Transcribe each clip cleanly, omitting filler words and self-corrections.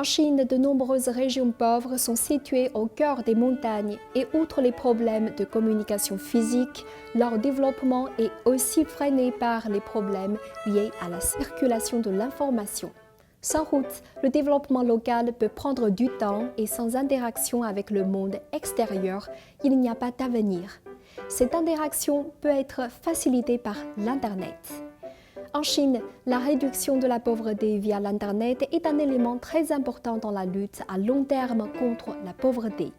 En Chine, de nombreuses régions pauvres sont situées au cœur des montagnes et outre les problèmes de communication physique, leur développement est aussi freiné par les problèmes liés à la circulation de l'information. Sans route, le développement local peut prendre du temps et sans interaction avec le monde extérieur, il n'y a pas d'avenir. Cette interaction peut être facilitée par l'Internet. En Chine, la réduction de la pauvreté via l'Internet est un élément très important dans la lutte à long terme contre la pauvreté.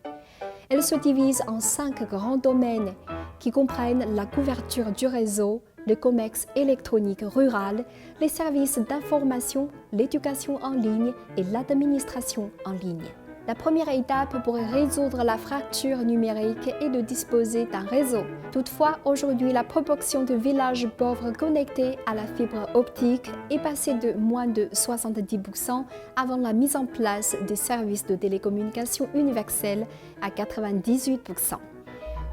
Elle se divise en 5 grands domaines qui comprennent la couverture du réseau, le commerce électronique rural, les services d'information, l'éducation en ligne et l'administration en ligne. La première étape pour résoudre la fracture numérique est de disposer d'un réseau. Toutefois, aujourd'hui, la proportion de villages pauvres connectés à la fibre optique est passée de moins de 70% avant la mise en place des services de télécommunication universels à 98%.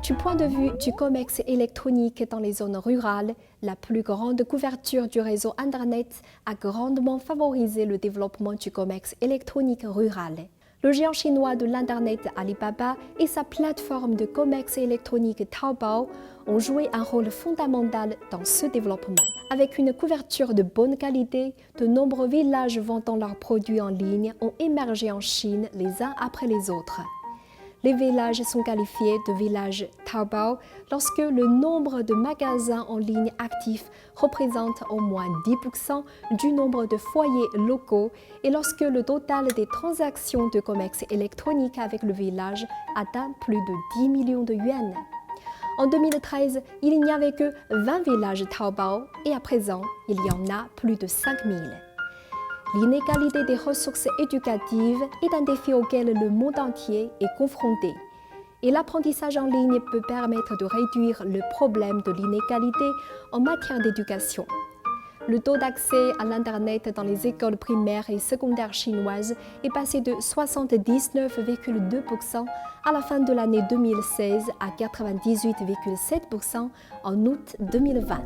Du point de vue du commerce électronique dans les zones rurales, la plus grande couverture du réseau Internet a grandement favorisé le développement du commerce électronique rural. Le géant chinois de l'Internet Alibaba et sa plateforme de commerce électronique Taobao ont joué un rôle fondamental dans ce développement. Avec une couverture de bonne qualité, de nombreux villages vendant leurs produits en ligne ont émergé en Chine les uns après les autres. Les villages sont qualifiés de villages Taobao lorsque le nombre de magasins en ligne actifs représente au moins 10% du nombre de foyers locaux et lorsque le total des transactions de commerce électronique avec le village atteint plus de 10 millions de yuans. En 2013, il n'y avait que 20 villages Taobao et à présent, il y en a plus de 5000. L'inégalité des ressources éducatives est un défi auquel le monde entier est confronté. Et l'apprentissage en ligne peut permettre de réduire le problème de l'inégalité en matière d'éducation. Le taux d'accès à l'Internet dans les écoles primaires et secondaires chinoises est passé de 79,2% à la fin de l'année 2016 à 98,7% en août 2020.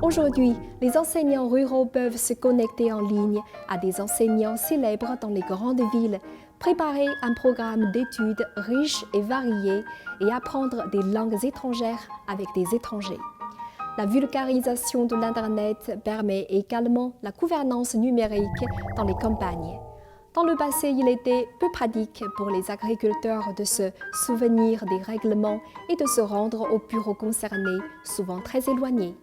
Aujourd'hui, les enseignants ruraux peuvent se connecter en ligne à des enseignants célèbres dans les grandes villes, préparer un programme d'études riche et varié et apprendre des langues étrangères avec des étrangers. La vulgarisation de l'Internet permet également la gouvernance numérique dans les campagnes. Dans le passé, il était peu pratique pour les agriculteurs de se souvenir des règlements et de se rendre aux bureaux concernés, souvent très éloignés.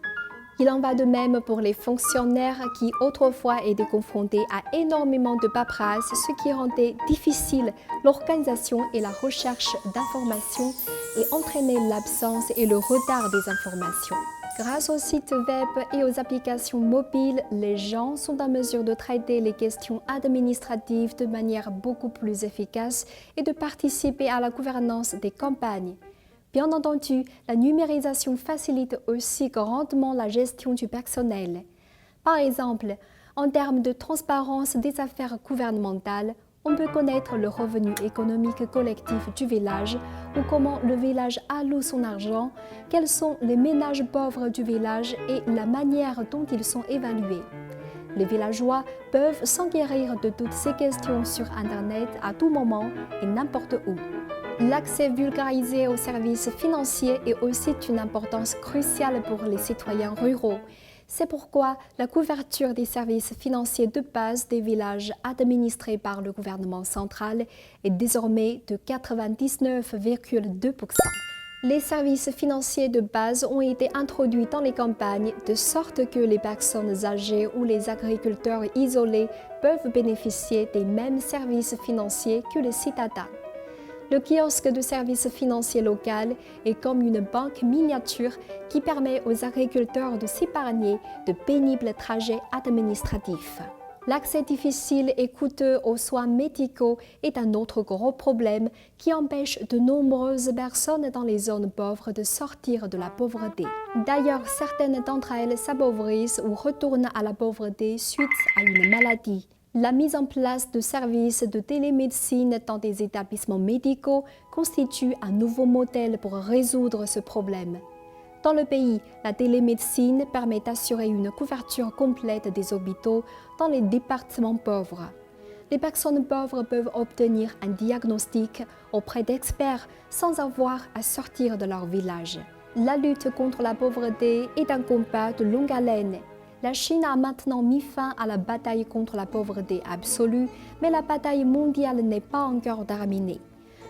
Il en va de même pour les fonctionnaires qui autrefois étaient confrontés à énormément de paperasse, ce qui rendait difficile l'organisation et la recherche d'informations et entraînait l'absence et le retard des informations. Grâce aux sites web et aux applications mobiles, les gens sont en mesure de traiter les questions administratives de manière beaucoup plus efficace et de participer à la gouvernance des campagnes. Bien entendu, la numérisation facilite aussi grandement la gestion du personnel. Par exemple, en termes de transparence des affaires gouvernementales, on peut connaître le revenu économique collectif du village ou comment le village alloue son argent, quels sont les ménages pauvres du village et la manière dont ils sont évalués. Les villageois peuvent s'enquérir de toutes ces questions sur Internet à tout moment et n'importe où. L'accès vulgarisé aux services financiers est aussi d'une importance cruciale pour les citoyens ruraux. C'est pourquoi la couverture des services financiers de base des villages administrés par le gouvernement central est désormais de 99,2%. Les services financiers de base ont été introduits dans les campagnes de sorte que les personnes âgées ou les agriculteurs isolés peuvent bénéficier des mêmes services financiers que les citadins. Le kiosque de services financiers local est comme une banque miniature qui permet aux agriculteurs de s'épargner de pénibles trajets administratifs. L'accès difficile et coûteux aux soins médicaux est un autre gros problème qui empêche de nombreuses personnes dans les zones pauvres de sortir de la pauvreté. D'ailleurs, certaines d'entre elles s'appauvrissent ou retournent à la pauvreté suite à une maladie. La mise en place de services de télémédecine dans des établissements médicaux constitue un nouveau modèle pour résoudre ce problème. Dans le pays, la télémédecine permet d'assurer une couverture complète des hôpitaux dans les départements pauvres. les personnes pauvres peuvent obtenir un diagnostic auprès d'experts sans avoir à sortir de leur village. La lutte contre la pauvreté est un combat de longue haleine. La Chine a maintenant mis fin à la bataille contre la pauvreté absolue, mais la bataille mondiale n'est pas encore terminée.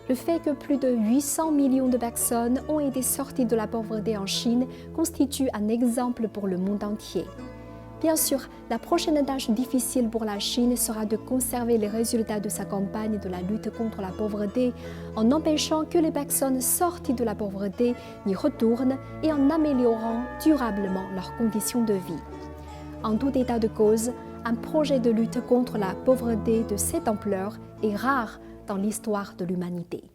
Le fait que plus de 800 millions de personnes ont été sorties de la pauvreté en Chine constitue un exemple pour le monde entier. Bien sûr, la prochaine tâche difficile pour la Chine sera de conserver les résultats de sa campagne de la lutte contre la pauvreté en empêchant que les personnes sorties de la pauvreté n'y retournent et en améliorant durablement leurs conditions de vie. En tout état de cause, un projet de lutte contre la pauvreté de cette ampleur est rare dans l'histoire de l'humanité.